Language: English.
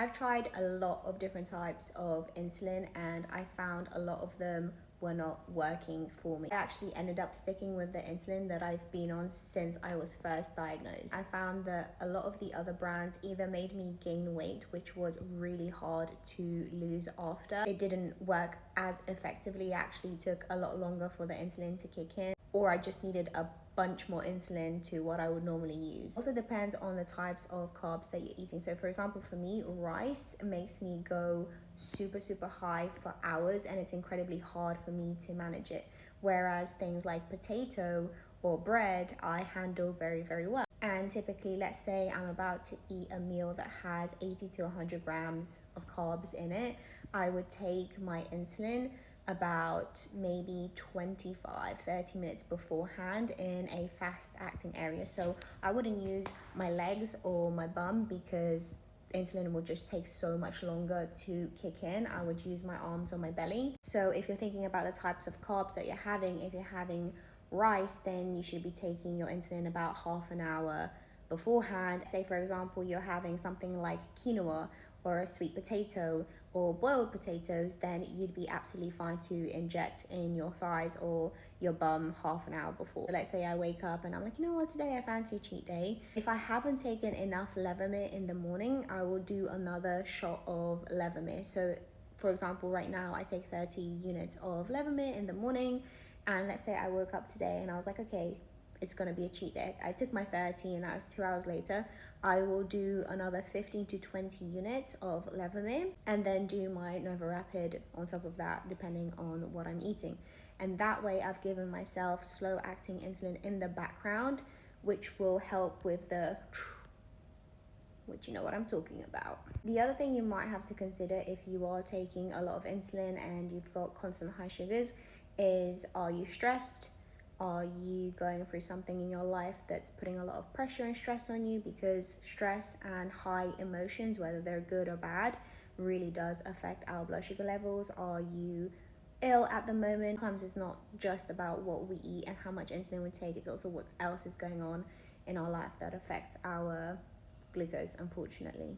I've tried a lot of different types of insulin and I found a lot of them were not working for me. I actually ended up sticking with the insulin that I've been on since I was first diagnosed. I found that a lot of the other brands either made me gain weight, which was really hard to lose after. It didn't work as effectively, it actually took a lot longer for the insulin to kick in, or I just needed a bunch more insulin to what I would normally use. Also depends on the types of carbs that you're eating. So for example, for me, rice makes me go super high for hours and it's incredibly hard for me to manage it. Whereas things like potato or bread, I handle very well. And typically, let's say I'm about to eat a meal that has 80 to 100 grams of carbs in it, I would take my insulin about maybe 25-30 minutes beforehand in a fast acting area. So I wouldn't use my legs or my bum because insulin will just take so much longer to kick in. I would use my arms or my belly. So if you're thinking about the types of carbs that you're having, if you're having rice, then you should be taking your insulin about half an hour beforehand. Say for example, you're having something like quinoa or a sweet potato or boiled potatoes, then you'd be absolutely fine to inject in your thighs or your bum half an hour before. So let's say I wake up and I'm like, you know what, today I fancy a cheat day. If I haven't taken enough Levemir in the morning, I will do another shot of Levemir. So for example, right now I take 30 units of Levemir in the morning, and let's say I woke up today and I was like, okay, it's going to be a cheat day. I took my 30 and that was 2 hours later. I will do another 15 to 20 units of Levemir and then do my Nova Rapid on top of that, depending on what I'm eating. And that way I've given myself slow acting insulin in the background, which will help with the, which you know what I'm talking about. The other thing you might have to consider if you are taking a lot of insulin and you've got constant high sugars is, are you stressed? Are you going through something in your life that's putting a lot of pressure and stress on you? Because stress and high emotions, whether they're good or bad, really does affect our blood sugar levels. Are you ill at the moment? Sometimes it's not just about what we eat and how much insulin we take, it's also what else is going on in our life that affects our glucose, unfortunately.